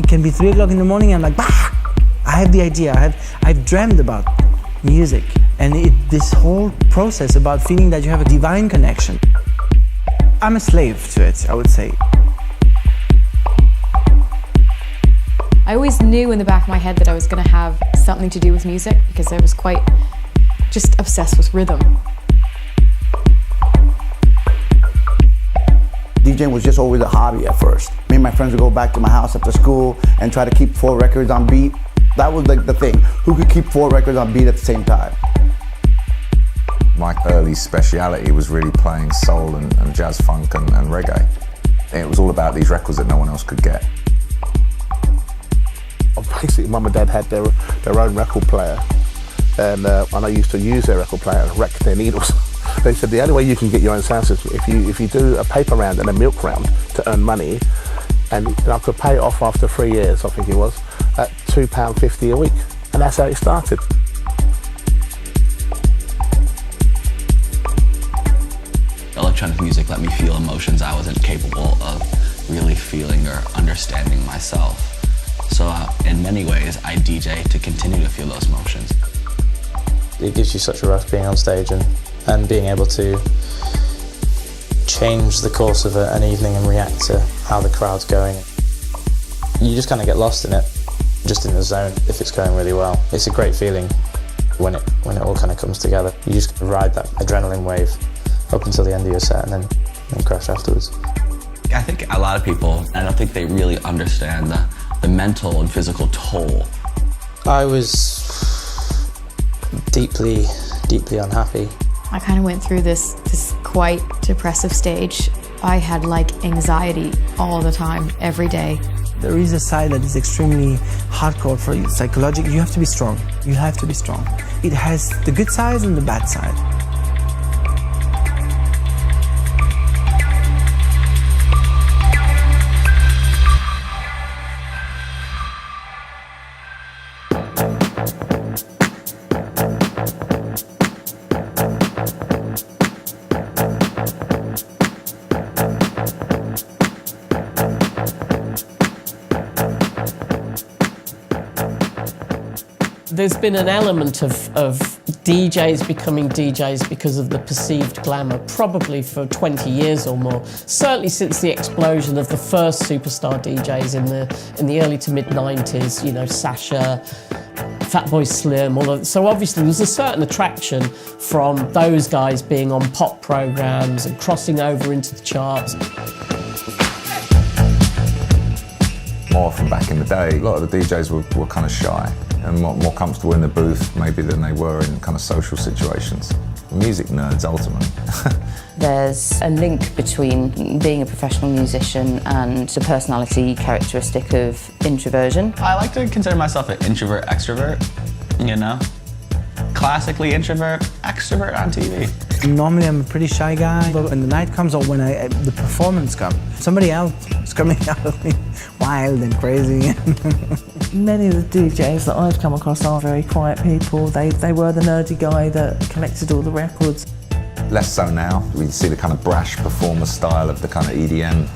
it can be 3 o'clock in the morning, I'm like, bah! I have the idea, I've dreamed about music. And this whole process about feeling that you have a divine connection. I'm a slave to it, I would say. I always knew in the back of my head that I was going to have something to do with music because I was quite just obsessed with rhythm. DJing was just always a hobby at first. Me and my friends would go back to my house after school and try to keep 4 records on beat. That was like the thing. Who could keep 4 records on beat at the same time? My early speciality was really playing soul and jazz funk and reggae. It was all about these records that no one else could get. Basically, Mum and Dad had their own record player, and I used to use their record player and wreck their needles. They said the only way you can get your own sound system if you do a paper round and a milk round to earn money, and I could pay it off after 3 years, I think it was, at £2.50 a week, and that's how it started. Electronic music let me feel emotions I wasn't capable of really feeling or understanding myself. So in many ways, I DJ to continue to feel those emotions. It gives you such a rush being on stage and being able to change the course of an evening and react to how the crowd's going. You just kind of get lost in it, just in the zone if it's going really well. It's a great feeling when it all kind of comes together. You just ride that adrenaline wave up until the end of your set and then crash afterwards. I think a lot of people, I don't think they really understand the mental and physical toll. I was deeply unhappy. I kind of went through this quite depressive stage. I had like anxiety all the time, every day. There is a side that is extremely hardcore for you, psychologically. You have to be strong. You have to be strong. It has the good side and the bad side. There's been an element of DJs becoming DJs because of the perceived glamour, probably for 20 years or more. Certainly since the explosion of the first superstar DJs in the early to mid-90s, you know, Sasha, Fatboy Slim, all of. So obviously there's a certain attraction from those guys being on pop programs and crossing over into the charts. More often back in the day, a lot of the DJs were kind of shy and more comfortable in the booth maybe than they were in kind of social situations. Music nerds, ultimately. There's a link between being a professional musician and the personality characteristic of introversion. I like to consider myself an introvert extrovert, you know? Classically introvert, extrovert on TV. Normally I'm a pretty shy guy, but when the night comes or when the performance comes, somebody else is coming out of me wild and crazy. Many of the DJs that I've come across are very quiet people. They were the nerdy guy that collected all the records. Less so now. We see the kind of brash performer style of the kind of EDM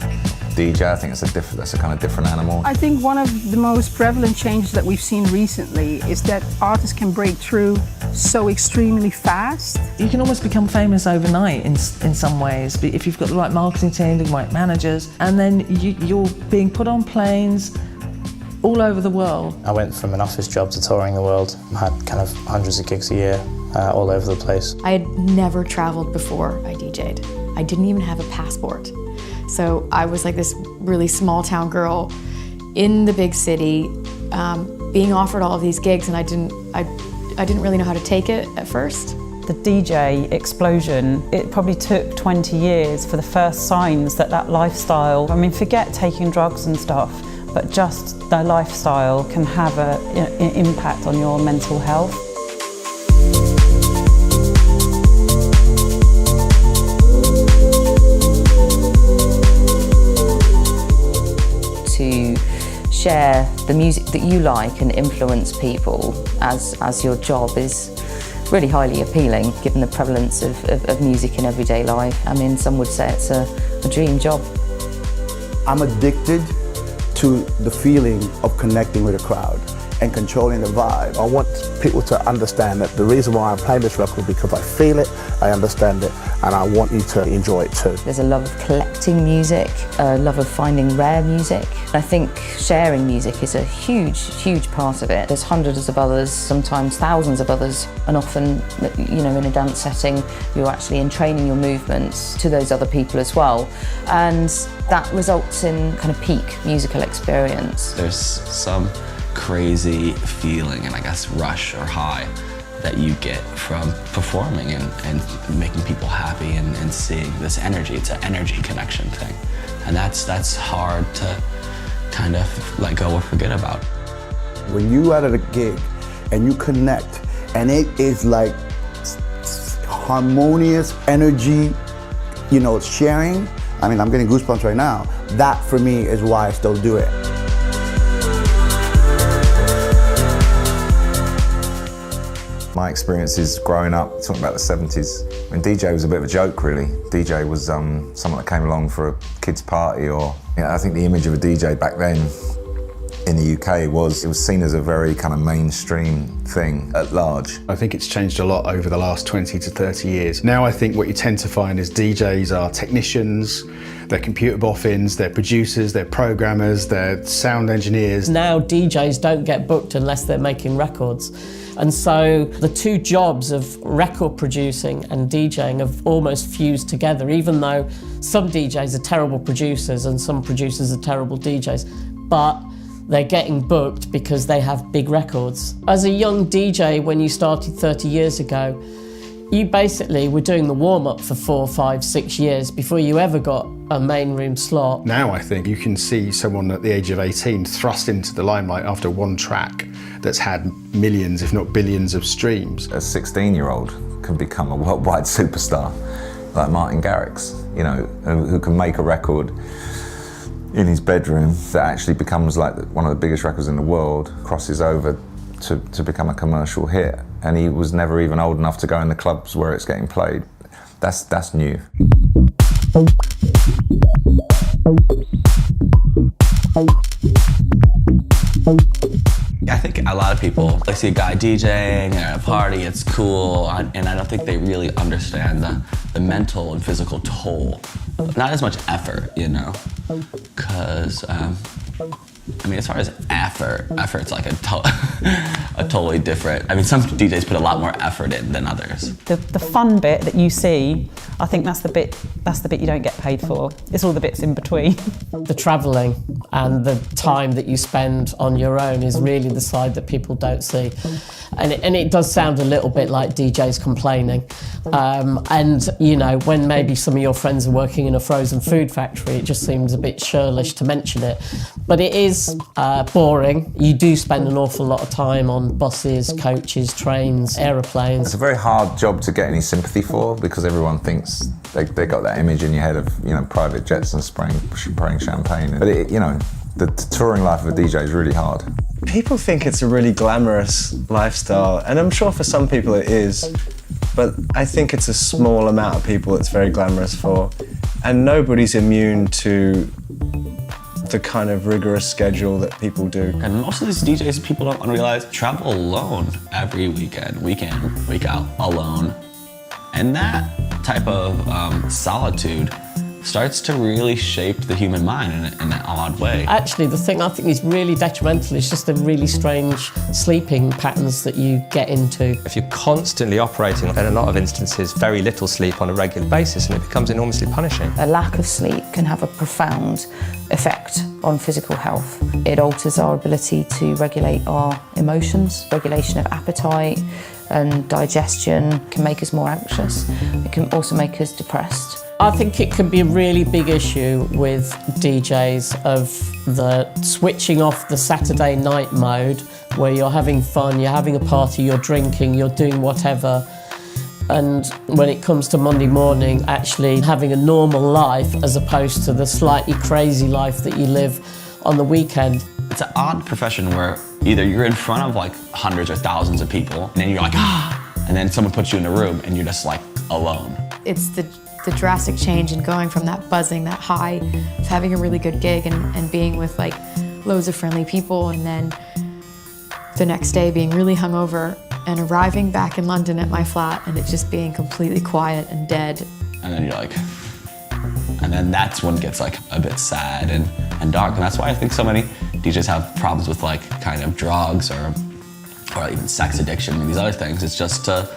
DJ. I think that's a kind of different animal. I think one of the most prevalent changes that we've seen recently is that artists can break through so extremely fast. You can almost become famous overnight in some ways, but if you've got the right marketing team, the right managers, and then you're being put on planes all over the world. I went from an office job to touring the world. I had kind of hundreds of gigs a year, all over the place. I had never traveled before I DJ'd. I didn't even have a passport. So I was like this really small town girl in the big city, being offered all of these gigs, and I didn't really know how to take it at first. The DJ explosion, it probably took 20 years for the first signs that lifestyle, I mean, forget taking drugs and stuff, but just the lifestyle can have an impact on your mental health. To share the music that you like and influence people as your job is really highly appealing, given the prevalence of music in everyday life. I mean, some would say it's a dream job. I'm addicted to the feeling of connecting with a crowd and controlling the vibe. I want people to understand that the reason why I'm playing this record is because I feel it, I understand it, and I want you to enjoy it too. There's a love of collecting music, a love of finding rare music. I think sharing music is a huge part of it. There's hundreds of others, sometimes thousands of others, and often, you know, in a dance setting, you're actually entraining your movements to those other people as well. And that results in kind of peak musical experience. There's some crazy feeling and I guess rush or high that you get from performing and making people happy and seeing this energy. It's an energy connection thing. And that's hard to kind of let go or forget about. When you are at a gig and you connect and it is like harmonious energy, you know, sharing, I mean, I'm getting goosebumps right now. That for me is why I still do it. My experiences growing up, talking about the 70s, when DJ was a bit of a joke, really. DJ was someone that came along for a kid's party, or I think the image of a DJ back then in the UK was seen as a very kind of mainstream thing at large. I think it's changed a lot over the last 20 to 30 years. Now I think what you tend to find is DJs are technicians, they're computer boffins, they're producers, they're programmers, they're sound engineers. Now DJs don't get booked unless they're making records. And so the two jobs of record producing and DJing have almost fused together, even though some DJs are terrible producers and some producers are terrible DJs. But they're getting booked because they have big records. As a young DJ, when you started 30 years ago, you basically were doing the warm-up for 4, 5, 6 years before you ever got a main room slot. Now I think you can see someone at the age of 18 thrust into the limelight after one track that's had millions, if not billions of streams. A 16-year-old can become a worldwide superstar, like Martin Garrix, you know, who can make a record in his bedroom that actually becomes like one of the biggest records in the world, crosses over to become a commercial hit, and he was never even old enough to go in the clubs where it's getting played. That's new. I think a lot of people, they see a guy DJing at a party, it's cool, and I don't think they really understand the mental and physical toll. Not as much effort, you know, because, I mean, as far as effort's like a totally different, I mean, some DJs put a lot more effort in than others. The fun bit that you see, I think that's the bit you don't get paid for. It's all the bits in between. The travelling and the time that you spend on your own is really the side that people don't see. And it does sound a little bit like DJs complaining. And, you know, when maybe some of your friends are working in a frozen food factory, it just seems a bit churlish to mention it. But it is boring. You do spend an awful lot of time on buses, coaches, trains, aeroplanes. It's a very hard job to get any sympathy for, because everyone thinks they got that image in your head of, you know, private jets and spraying champagne. But it, you know, the touring life of a DJ is really hard. People think it's a really glamorous lifestyle, and I'm sure for some people it is, but I think it's a small amount of people it's very glamorous for, and nobody's immune to the kind of rigorous schedule that people do. And most of these DJs, people don't realize, travel alone every weekend, week in, week out, alone. And that type of solitude starts to really shape the human mind in an odd way. Actually, the thing I think is really detrimental is just the really strange sleeping patterns that you get into. If you're constantly operating, in a lot of instances, very little sleep on a regular basis, and it becomes enormously punishing. A lack of sleep can have a profound effect on physical health. It alters our ability to regulate our emotions, regulation of appetite and digestion, can make us more anxious. It can also make us depressed. I think it can be a really big issue with DJs of the switching off the Saturday night mode, where you're having fun, you're having a party, you're drinking, you're doing whatever. And when it comes to Monday morning, actually having a normal life as opposed to the slightly crazy life that you live on the weekend. It's an odd profession where either you're in front of like hundreds or thousands of people, and then you're like, and then someone puts you in a room and you're just like alone. It's the drastic change in going from that buzzing, that high of having a really good gig and being with like loads of friendly people, and then the next day being really hungover and arriving back in London at my flat and it just being completely quiet and dead. And then you're like, and then that's when it gets like a bit sad and dark. And that's why I think so many DJs have problems with like kind of drugs or even sex addiction and these other things. It's just to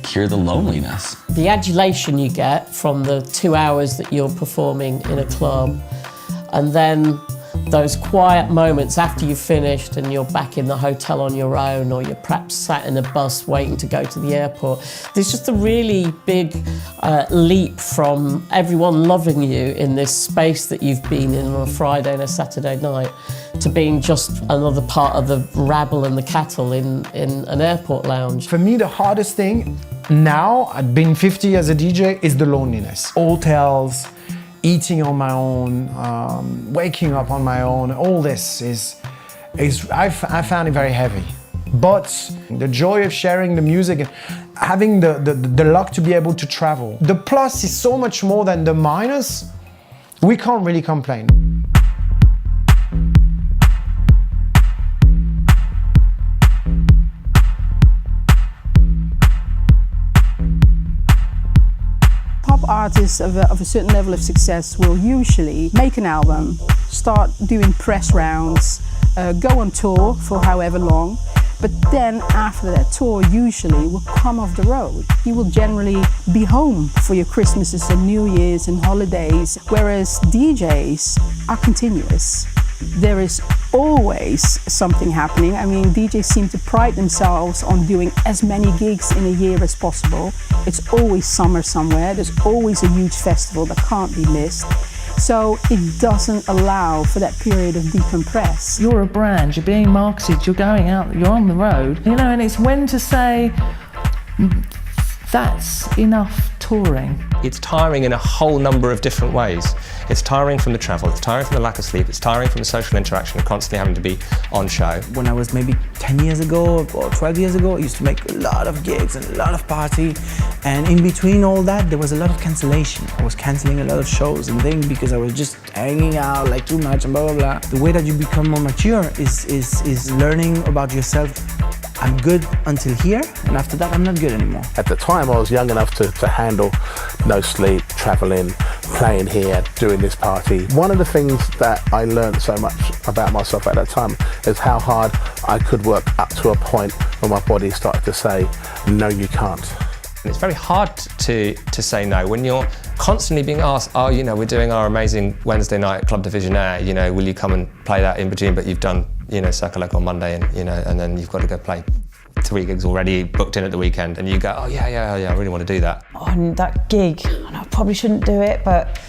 cure the loneliness. The adulation you get from the 2 hours that you're performing in a club, and then those quiet moments after you've finished and you're back in the hotel on your own, or you're perhaps sat in a bus waiting to go to the airport. There's just a really big leap from everyone loving you in this space that you've been in on a Friday and a Saturday night to being just another part of the rabble and the cattle in an airport lounge. For me, the hardest thing now, at being 50 as a DJ, is the loneliness. Hotels, eating on my own, waking up on my own, all this I found it very heavy. But the joy of sharing the music and having the luck to be able to travel. The plus is so much more than the minus. We can't really complain. Pop artists of a certain level of success will usually make an album, start doing press rounds, go on tour for however long, but then after that tour usually will come off the road. You will generally be home for your Christmases and New Year's and holidays, whereas DJs are continuous. There is always something happening. I mean, DJs seem to pride themselves on doing as many gigs in a year as possible. It's always summer somewhere. There's always a huge festival that can't be missed. So it doesn't allow for that period of decompress. You're a brand, you're being marketed, you're going out, you're on the road, you know, and it's when to say, that's enough touring. It's tiring in a whole number of different ways. It's tiring from the travel, it's tiring from the lack of sleep, it's tiring from the social interaction of constantly having to be on show. When I was maybe 10 years ago or 12 years ago, I used to make a lot of gigs and a lot of party. And in between all that, there was a lot of cancellation. I was cancelling a lot of shows and things because I was just hanging out like too much and blah, blah, blah. The way that you become more mature is learning about yourself. I'm good until here, and after that, I'm not good anymore. At the time, I was young enough to handle no sleep, traveling, playing here, doing this party. One of the things that I learned so much about myself at that time is how hard I could work up to a point where my body started to say, no, you can't. It's very hard to say no when you're constantly being asked, oh, you know, we're doing our amazing Wednesday night Club de Visionaire, you know, will you come and play that in between, but you've done, you know, Circle Leg on Monday and, you know, and then you've got to go play 3 gigs already booked in at the weekend, and you go, oh yeah, I really want to do that. On that gig, I probably shouldn't do it, but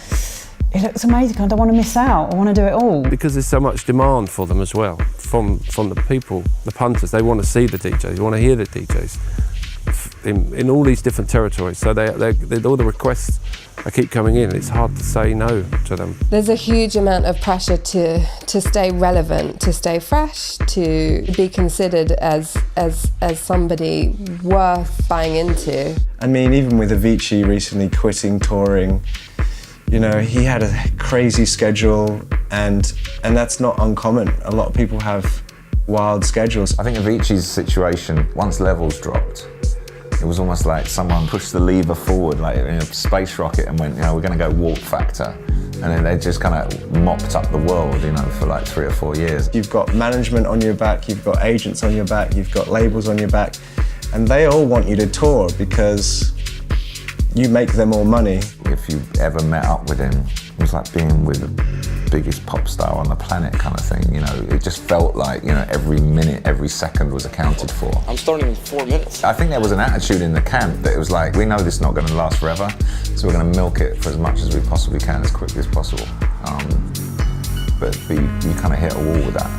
it looks amazing. I don't want to miss out. I want to do it all. Because there's so much demand for them as well, from the people, the punters. They want to see the DJs, they want to hear the DJs in all these different territories. So they all the requests keep coming in. It's hard to say no to them. There's a huge amount of pressure to stay relevant, to stay fresh, to be considered as somebody worth buying into. I mean, even with Avicii recently quitting touring, you know, he had a crazy schedule, and that's not uncommon. A lot of people have wild schedules. I think Avicii's situation, once levels dropped, it was almost like someone pushed the lever forward, like in a space rocket, and went, you know, we're going to go warp factor. And then they just kind of mopped up the world, you know, for like 3 or 4 years. You've got management on your back, you've got agents on your back, you've got labels on your back, and they all want you to tour because you make them more money. If you ever met up with him, it was like being with the biggest pop star on the planet kind of thing, you know. It just felt like, you know, every minute, every second was accounted for. I'm starting in 4 minutes. I think there was an attitude in the camp that it was like, we know this is not going to last forever, so we're going to milk it for as much as we possibly can, as quickly as possible. But you kind of hit a wall with that.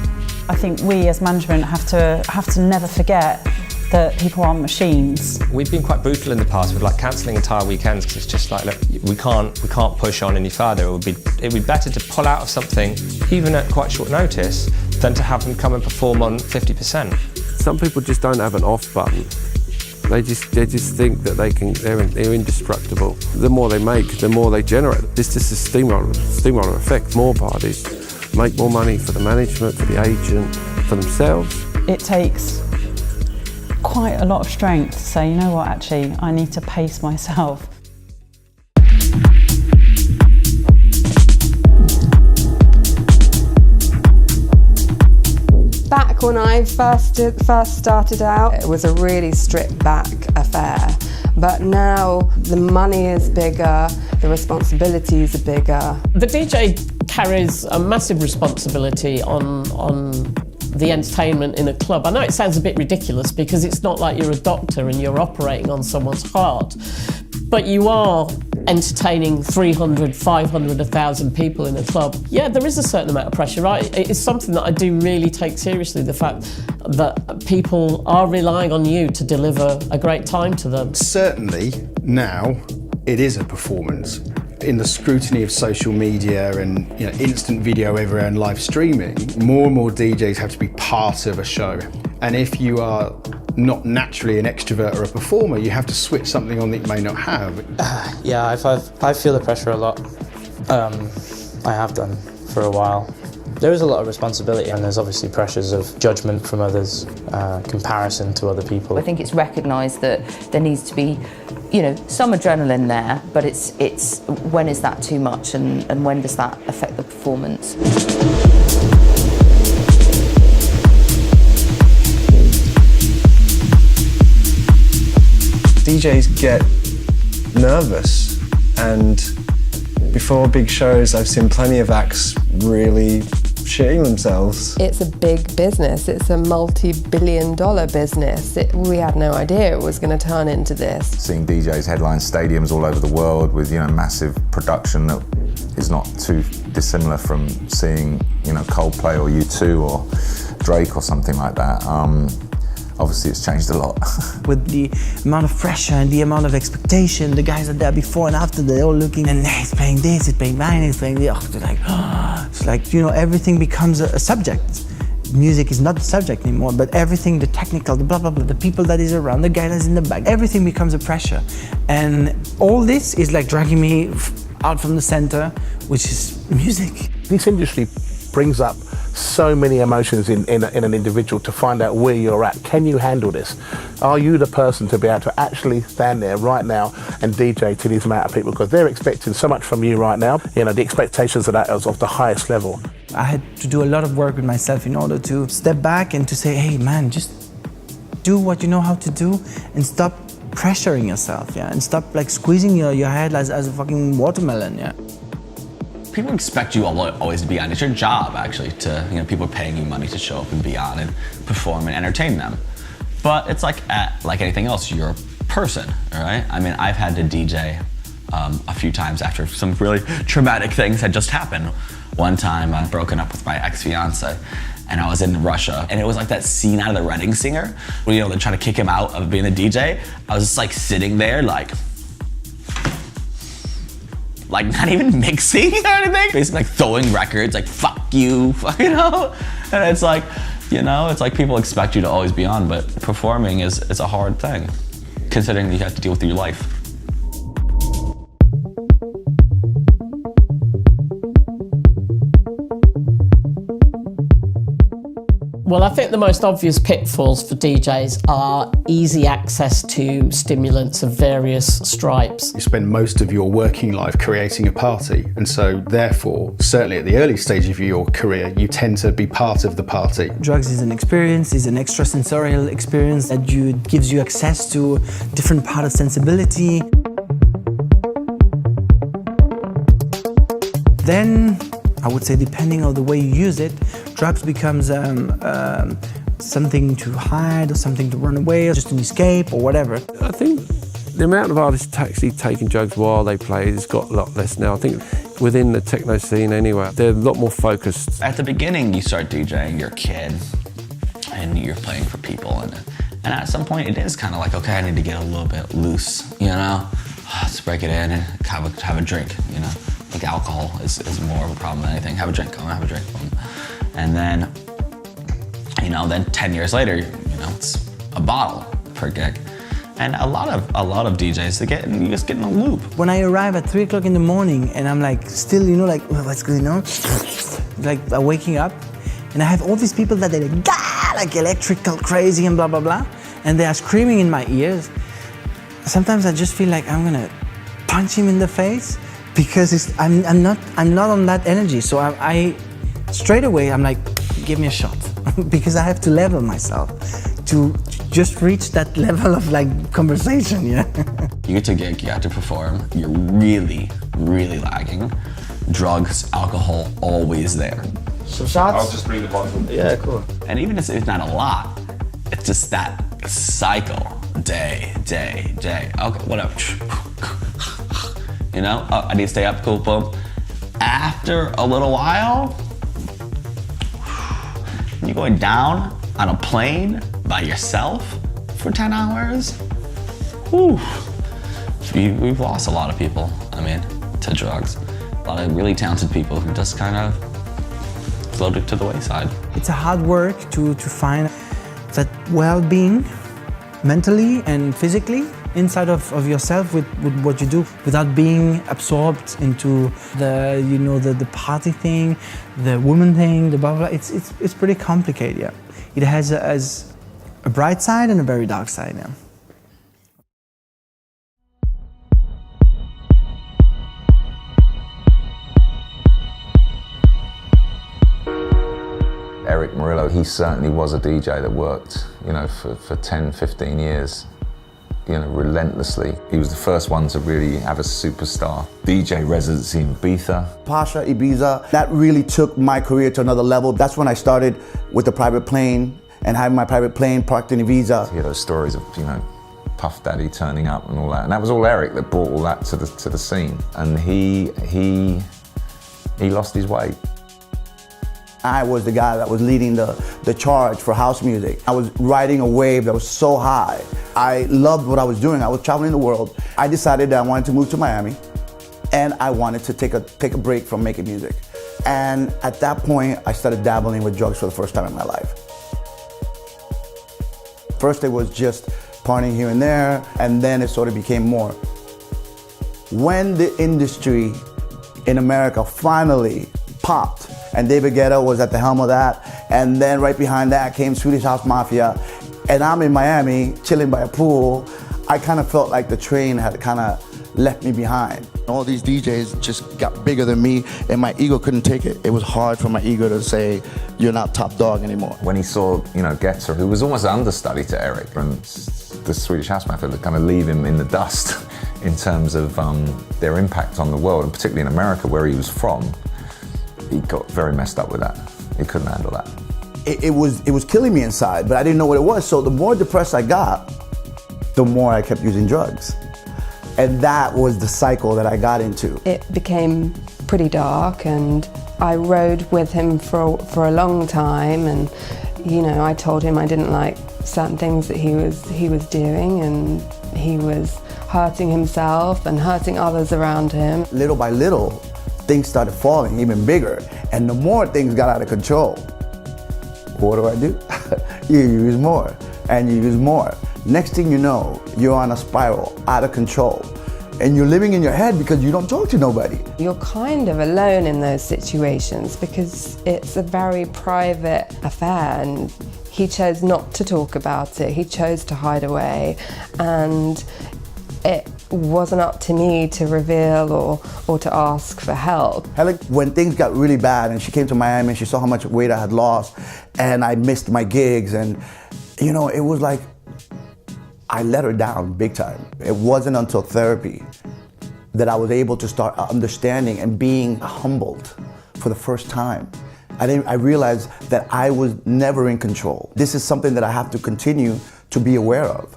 I think we as management have to never forget that people aren't machines. We've been quite brutal in the past with like cancelling entire weekends because it's just like, look, we can't push on any further. It would be better to pull out of something even at quite short notice than to have them come and perform on 50%. Some people just don't have an off button. They just think that they're indestructible. The more they make, the more they generate. It's just a steamroller effect. More parties, make more money for the management, for the agent, for themselves. It takes quite a lot of strength to say, you know what, actually, I need to pace myself. Back when I first started out, it was a really stripped back affair. But now the money is bigger, the responsibilities are bigger. The DJ carries a massive responsibility on the entertainment in a club. I know it sounds a bit ridiculous because it's not like you're a doctor and you're operating on someone's heart, but you are entertaining 300, 500, 1,000 people in a club. Yeah, there is a certain amount of pressure, right? It's something that I do really take seriously, the fact that people are relying on you to deliver a great time to them. Certainly now it is a performance. In the scrutiny of social media and instant video everywhere and live streaming, more and more DJs have to be part of a show. And if you are not naturally an extrovert or a performer, you have to switch something on that you may not have. Yeah, I feel the pressure a lot. I have done for a while. There is a lot of responsibility, and there's obviously pressures of judgment from others, comparison to other people. I think it's recognised that there needs to be, some adrenaline there, but it's when is that too much, and when does that affect the performance? DJs get nervous, and before big shows I've seen plenty of acts really shitting themselves. It's a big business, it's a multi-billion-dollar business. We had no idea it was going to turn into this. Seeing DJs headline stadiums all over the world with massive production that is not too dissimilar from seeing Coldplay or U2 or Drake or something like that. Obviously it's changed a lot. With the amount of pressure and the amount of expectation, the guys are there before and after, they're all looking, and he's playing this, he's playing mine, he's playing this. It's like, everything becomes a subject. Music is not the subject anymore, but everything, the technical, the blah, blah, blah, the people that is around, the guy that's in the back, everything becomes a pressure. And all this is like dragging me out from the center, which is music. This industry brings up so many emotions in an individual to find out where you're at. Can you handle this? Are you the person to be able to actually stand there right now and DJ to these amount of people? Because they're expecting so much from you right now. The expectations of that is of the highest level. I had to do a lot of work with myself in order to step back and to say, hey man, just do what you know how to do and stop pressuring yourself, and stop squeezing your head as a fucking watermelon, People expect you always to be on. It's your job, actually, to, people are paying you money to show up and be on and perform and entertain them. But it's like anything else, you're a person, all right? I mean, I've had to DJ a few times after some really traumatic things had just happened. One time I'd broken up with my ex-fiance and I was in Russia, and it was like that scene out of The Wedding Singer where, they're trying to kick him out of being a DJ. I was just sitting there not even mixing or anything. Basically throwing records, fuck you, And it's it's like people expect you to always be on, but performing is a hard thing, considering that you have to deal with your life. Well, I think the most obvious pitfalls for DJs are easy access to stimulants of various stripes. You spend most of your working life creating a party, and so therefore, certainly at the early stage of your career, you tend to be part of the party. Drugs is an experience, is an extrasensorial experience that gives you access to different part of sensibility. Then, I would say, depending on the way you use it, drugs becomes something to hide or something to run away or just an escape or whatever. I think the amount of artists actually taking drugs while they play has got a lot less now. I think within the techno scene anyway, they're a lot more focused. At the beginning, you start DJing, you're a kid, and you're playing for people, and at some point it is kind of like, okay, I need to get a little bit loose, let's break it in and have a drink, Like alcohol is more of a problem than anything. Have a drink, have a drink. And then, then 10 years later, it's a bottle per gig. And a lot of DJs, you just get in a loop. When I arrive at 3 o'clock in the morning and I'm like still, you know, like, well, what's going on? Like waking up, and I have all these people that they're like electrical crazy and blah, blah, blah. And they are screaming in my ears. Sometimes I just feel like I'm gonna punch him in the face because I'm not on that energy. So I straight away, I'm like, give me a shot because I have to level myself to just reach that level of like conversation, yeah. You get to gig, you have to perform, you're really, really lagging. Drugs, alcohol, always there. Some shots? I'll just bring the bottle. Yeah, cool. And even if it's not a lot, it's just that cycle, day. Okay, whatever. You know, I need to stay up, cool, boom. After a little while, you're going down on a plane by yourself for 10 hours. Whew. We've lost a lot of people, I mean, to drugs. A lot of really talented people who just kind of floated to the wayside. It's a hard work to find that well-being mentally and physically inside of yourself with what you do without being absorbed into the, you know, the party thing, the woman thing, the blah, blah. It's pretty complicated, yeah. It has a bright side and a very dark side, yeah. Erick Morillo, he certainly was a DJ that worked, you know, for 10, 15 years, you know, relentlessly. He was the first one to really have a superstar DJ residency in Ibiza. Pasha, Ibiza, that really took my career to another level. That's when I started with the private plane and having my private plane parked in Ibiza. You hear those stories of, you know, Puff Daddy turning up and all that. And that was all Erick that brought all that to the scene. And he lost his way. I was the guy that was leading the charge for house music. I was riding a wave that was so high. I loved what I was doing. I was traveling the world. I decided that I wanted to move to Miami and I wanted to take a break from making music. And at that point, I started dabbling with drugs for the first time in my life. First, it was just partying here and there, and then it sort of became more. When the industry in America finally popped, and David Guetta was at the helm of that, and then right behind that came Swedish House Mafia, and I'm in Miami chilling by a pool, I kind of felt like the train had kind of left me behind. All these DJs just got bigger than me, and my ego couldn't take it. It was hard for my ego to say, you're not top dog anymore. When he saw, you know, Guetta, who was almost an understudy to Erick, and the Swedish House Mafia kind of leave him in the dust in terms of their impact on the world, and particularly in America where he was from, he got very messed up with that. He couldn't handle that. It was killing me inside, but I didn't know what it was. So the more depressed I got, the more I kept using drugs. And that was the cycle that I got into. It became pretty dark, and I rode with him for a long time, and you know, I told him I didn't like certain things that he was doing, and he was hurting himself and hurting others around him. Little by little, things started falling even bigger, and the more things got out of control, what do? You use more, and you use more. Next thing you know, you're on a spiral, out of control, and you're living in your head because you don't talk to nobody. You're kind of alone in those situations because it's a very private affair, and he chose not to talk about it. He chose to hide away, and it wasn't up to me to reveal or to ask for help. When things got really bad and she came to Miami and she saw how much weight I had lost and I missed my gigs, and you know, it was like I let her down big time. It wasn't until therapy that I was able to start understanding and being humbled for the first time. I realized that I was never in control. This is something that I have to continue to be aware of,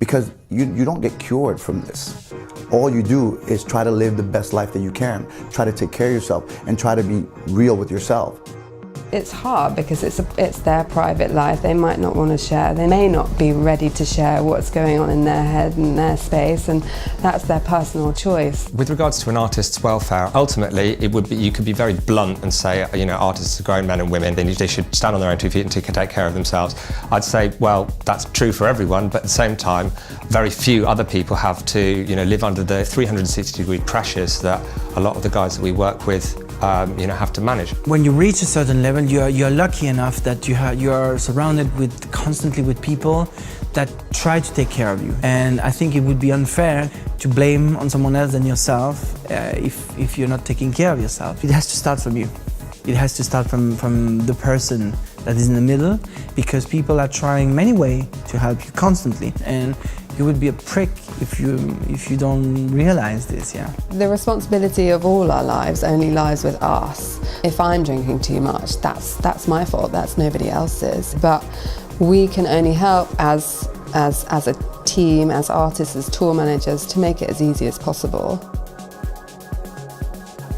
because you don't get cured from this. All you do is try to live the best life that you can, try to take care of yourself, and try to be real with yourself. It's hard because it's their private life. They might not want to share. They may not be ready to share what's going on in their head and their space, and that's their personal choice. With regards to an artist's welfare, ultimately it would be, you could be very blunt and say, you know, artists are grown men and women, they should stand on their own 2 feet and take care of themselves. I'd say, well, that's true for everyone, but at the same time, very few other people have to, you know, live under the 360-degree pressures that a lot of the guys that we work with you know, have to manage. When you reach a certain level, you're lucky enough that you are surrounded constantly with people that try to take care of you. And I think it would be unfair to blame on someone else than yourself if you're not taking care of yourself. It has to start from you. It has to start from the person that is in the middle, because people are trying many ways to help you constantly. And you would be a prick if you don't realize this, yeah. The responsibility of all our lives only lies with us. If I'm drinking too much, that's my fault, that's nobody else's. But we can only help as a team, as artists, as tour managers, to make it as easy as possible.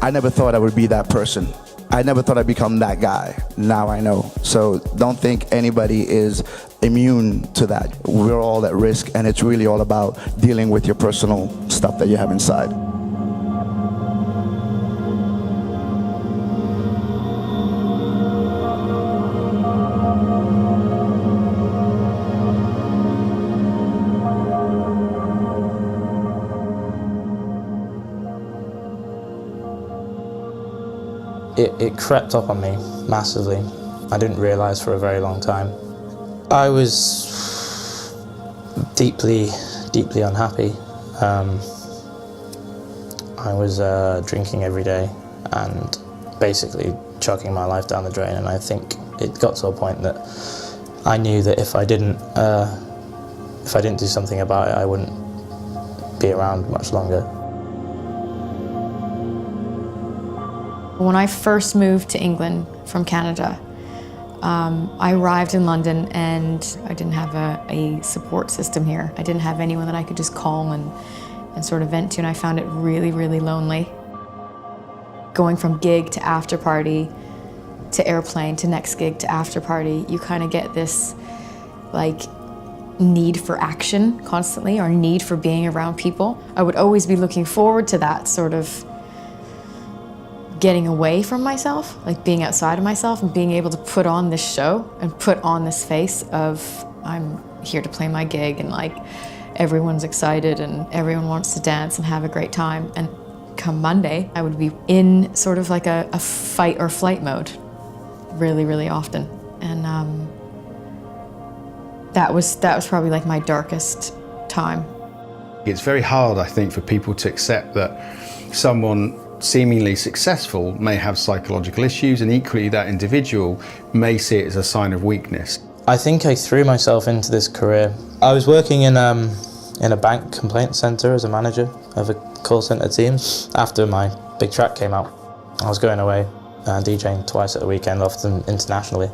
I never thought I would be that person. I never thought I'd become that guy. Now I know. So don't think anybody is immune to that. We're all at risk, and it's really all about dealing with your personal stuff that you have inside. It crept up on me massively. I didn't realise for a very long time. I was deeply unhappy. I was drinking every day and basically chucking my life down the drain, and I think it got to a point that I knew that if I didn't do something about it, I wouldn't be around much longer. When I first moved to England from Canada, I arrived in London and I didn't have a support system here. I didn't have anyone that I could just call and sort of vent to, and I found it really, really lonely. Going from gig to after party to airplane to next gig to after party, you kind of get this like need for action constantly, or need for being around people. I would always be looking forward to that sort of getting away from myself, like being outside of myself and being able to put on this show and put on this face of I'm here to play my gig, and like everyone's excited and everyone wants to dance and have a great time. And come Monday, I would be in sort of like a fight or flight mode really, really often. And that was probably like my darkest time. It's very hard, I think, for people to accept that someone seemingly successful may have psychological issues, and equally that individual may see it as a sign of weakness. I think I threw myself into this career. I was working in a bank complaint centre as a manager of a call centre team. After my big track came out, I was going away DJing twice at the weekend, often internationally,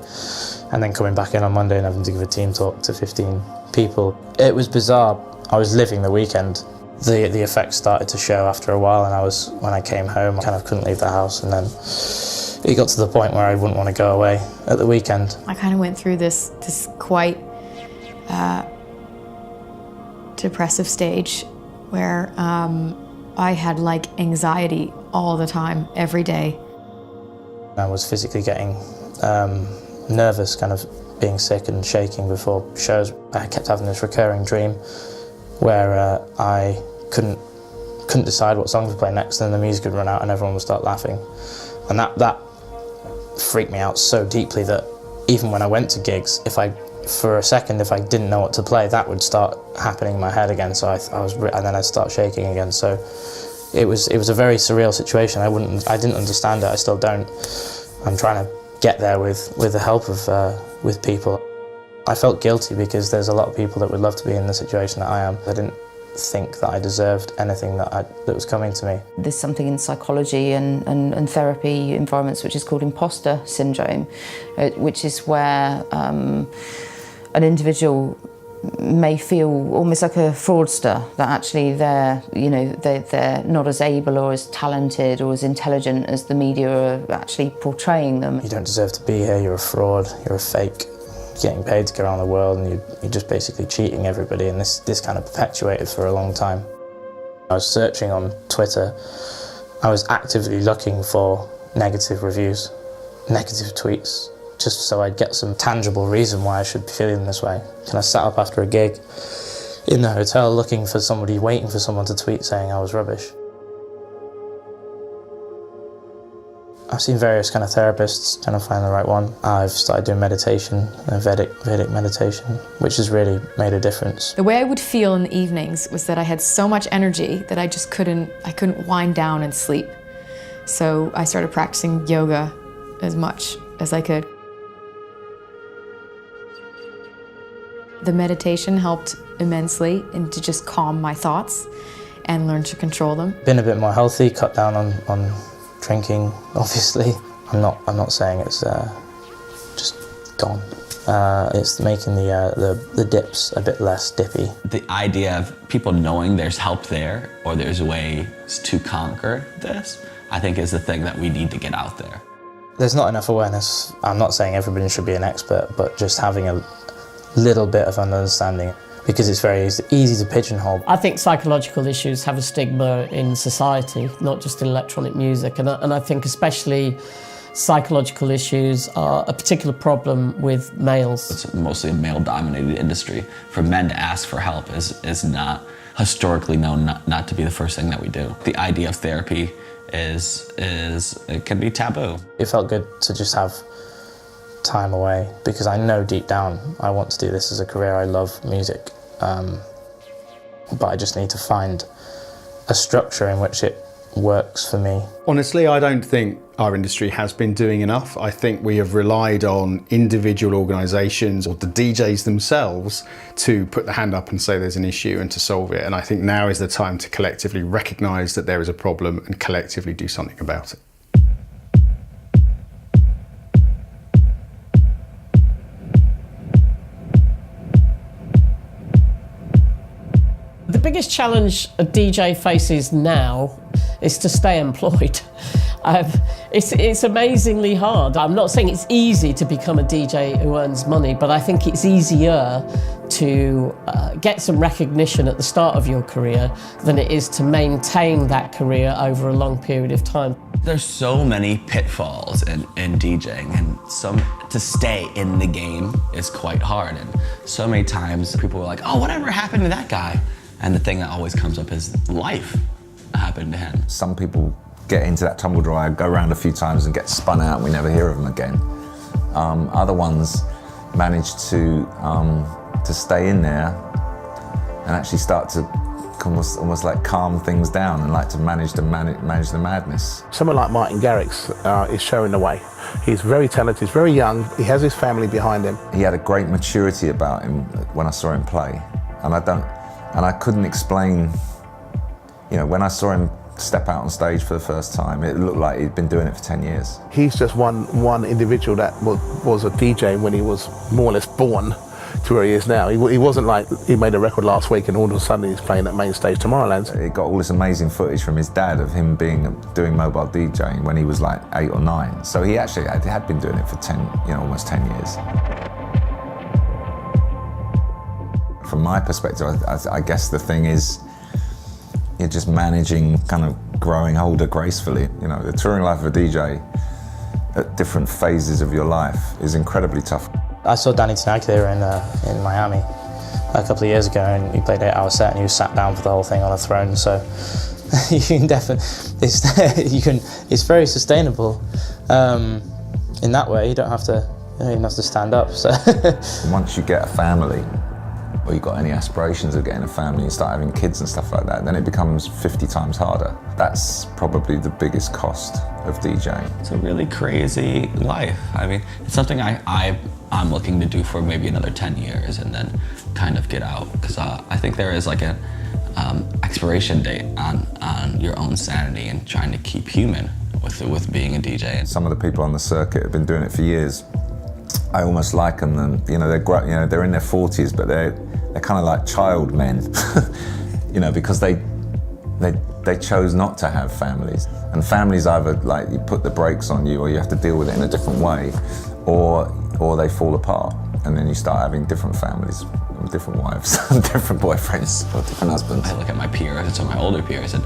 and then coming back in on Monday and having to give a team talk to 15 people. It was bizarre. I was living the weekend. The effects started to show after a while, and when I came home, I kind of couldn't leave the house, and then it got to the point where I wouldn't want to go away at the weekend. I kind of went through this quite depressive stage where I had like anxiety all the time, every day. I was physically getting nervous, kind of being sick and shaking before shows. I kept having this recurring dream where I couldn't decide what songs to play next, and then the music would run out and everyone would start laughing. And that freaked me out so deeply that even when I went to gigs, for a second, if I didn't know what to play, that would start happening in my head again. So and then I'd start shaking again. So it was a very surreal situation. I didn't understand it. I still don't. I'm trying to get there with the help of with people. I felt guilty because there's a lot of people that would love to be in the situation that I am. I didn't think that I deserved anything that was coming to me. There's something in psychology and therapy environments which is called imposter syndrome, which is where an individual may feel almost like a fraudster, that actually they're not as able or as talented or as intelligent as the media are actually portraying them. You don't deserve to be here, you're a fraud, you're a fake. You're getting paid to go around the world and you're just basically cheating everybody, and this kind of perpetuated for a long time. I was searching on Twitter, I was actively looking for negative reviews, negative tweets, just so I'd get some tangible reason why I should be feeling this way. And I sat up after a gig in the hotel looking for somebody, waiting for someone to tweet saying I was rubbish. I've seen various kind of therapists trying to find the right one. I've started doing meditation, Vedic meditation, which has really made a difference. The way I would feel in the evenings was that I had so much energy that I just couldn't wind down and sleep. So I started practicing yoga as much as I could. The meditation helped immensely and to just calm my thoughts and learn to control them. Been a bit more healthy, cut down on drinking, obviously. I'm not saying it's just gone. It's making the dips a bit less dippy. The idea of people knowing there's help there or there's ways to conquer this, I think is the thing that we need to get out there. There's not enough awareness. I'm not saying everybody should be an expert, but just having a little bit of an understanding, because it's very easy to pigeonhole. I think psychological issues have a stigma in society, not just in electronic music, and I think especially psychological issues are a particular problem with males. It's mostly a male-dominated industry. For men to ask for help is not historically known not to be the first thing that we do. The idea of therapy it can be taboo. It felt good to just have time away, because I know deep down I want to do this as a career. I love music, but I just need to find a structure in which it works for me. Honestly, I don't think our industry has been doing enough. I think we have relied on individual organisations or the DJs themselves to put the hand up and say there's an issue and to solve it. And I think now is the time to collectively recognise that there is a problem and collectively do something about it. The biggest challenge a DJ faces now is to stay employed. It's amazingly hard. I'm not saying it's easy to become a DJ who earns money, but I think it's easier to get some recognition at the start of your career than it is to maintain that career over a long period of time. There's so many pitfalls in DJing, and to stay in the game is quite hard. And so many times people are like, oh, whatever happened to that guy? And the thing that always comes up is life happened to him. Some people get into that tumble dryer, go around a few times and get spun out and we never hear of them again. Other ones manage to stay in there and actually start to almost like calm things down and like to manage the madness. Someone like Martin Garrix is showing the way. He's very talented, he's very young, he has his family behind him. He had a great maturity about him when I saw him play, and I couldn't explain, when I saw him step out on stage for the first time, it looked like he'd been doing it for 10 years. He's just one individual that was a DJ when he was more or less born to where he is now. He wasn't like he made a record last week and all of a sudden he's playing at main stage Tomorrowland. It got all this amazing footage from his dad of him doing mobile DJing when he was like 8 or 9. So he actually had been doing it for almost 10 years. From my perspective, I guess the thing is, you're just managing kind of growing older gracefully. The touring life of a DJ at different phases of your life is incredibly tough. I saw Danny Tenaglia in Miami a couple of years ago, and he played an 8-hour set and he was sat down for the whole thing on a throne. So you can definitely, it's very sustainable in that way. You don't have to stand up. So once you get a family, or you've got any aspirations of getting a family, you start having kids and stuff like that, then it becomes 50 times harder. That's probably the biggest cost of DJing. It's a really crazy life. I mean, it's something I'm looking to do for maybe another 10 years and then kind of get out, because I think there is like an expiration date on your own sanity and trying to keep human with being a DJ. Some of the people on the circuit have been doing it for years. I almost liken them, they're in their 40s, but they they're kind of like child men, you know, because they chose not to have families. And families either like you put the brakes on you or you have to deal with it in a different way, or they fall apart. And then you start having different families, different wives, different boyfriends, or different husbands. I look at my peers, some of my older peers, and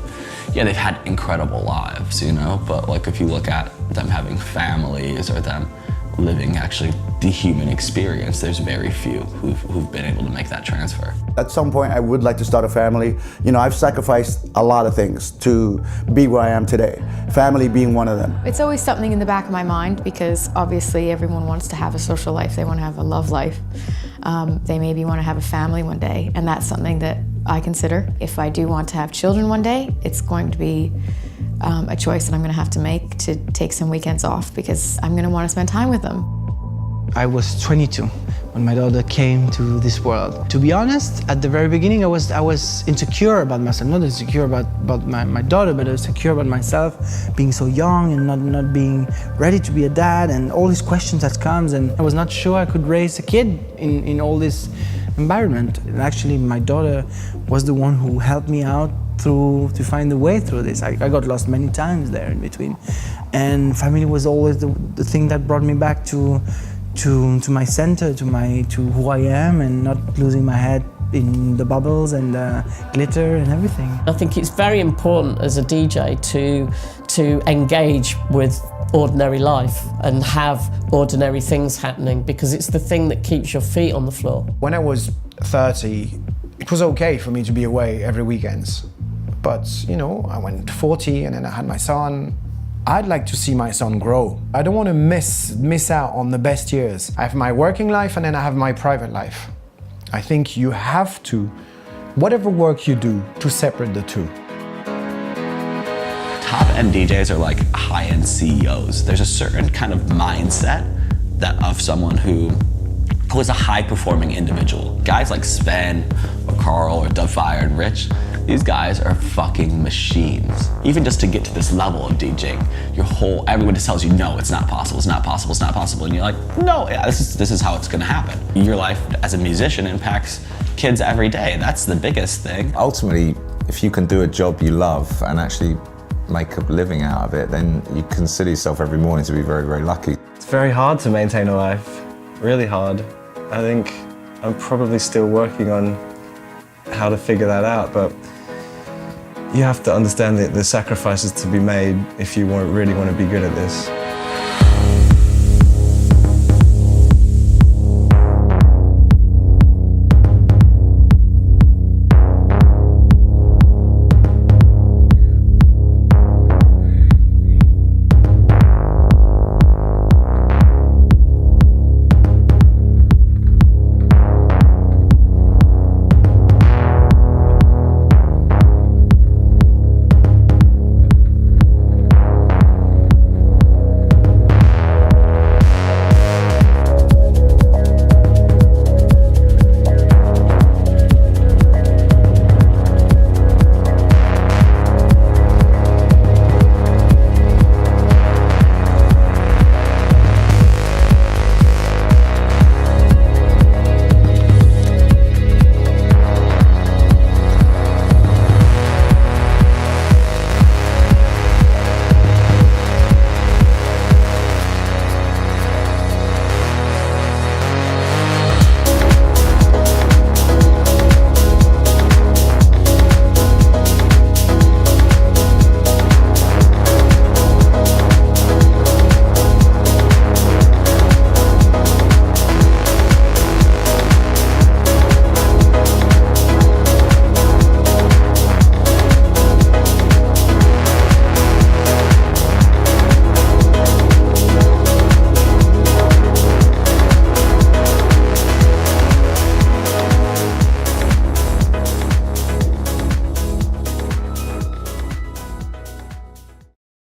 yeah, they've had incredible lives, you know, but like if you look at them having families or them living actually the human experience, there's very few who've been able to make that transfer. At some point, I would like to start a family. You know, I've sacrificed a lot of things to be where I am today, family being one of them. It's always something in the back of my mind because obviously everyone wants to have a social life, they want to have a love life. They maybe want to have a family one day, and that's something that I consider. If I do want to have children one day, it's going to be a choice that I'm going to have to make to take some weekends off because I'm going to want to spend time with them. I was 22 when my daughter came to this world. To be honest, at the very beginning I was insecure about myself, not insecure about my daughter, but I was insecure about myself, being so young and not being ready to be a dad, and all these questions that comes, and I was not sure I could raise a kid in all this environment. And actually my daughter was the one who helped me out to find a way through this. I got lost many times there in between, and family was always the thing that brought me back to my center, to who I am, and not losing my head in the bubbles and the glitter and everything. I think it's very important as a DJ to engage with ordinary life and have ordinary things happening, because it's the thing that keeps your feet on the floor. When I was 30, it was okay for me to be away every weekends. But, you know, I went 40 and then I had my son. I'd like to see my son grow. I don't want to miss out on the best years. I have my working life and then I have my private life. I think you have to, whatever work you do, to separate the two. Top-end DJs are like high-end CEOs. There's a certain kind of mindset that of someone who is a high-performing individual. Guys like Sven or Carl or Dubfire and Rich, these guys are fucking machines. Even just to get to this level of DJing, everyone just tells you, no, it's not possible, it's not possible, it's not possible. And you're like, no, yeah, this is how it's gonna happen. Your life as a musician impacts kids every day. That's the biggest thing. Ultimately, if you can do a job you love and actually make a living out of it, then you consider yourself every morning to be very, very lucky. It's very hard to maintain a life, really hard. I think I'm probably still working on how to figure that out, but you have to understand the sacrifices to be made if you really want to be good at this.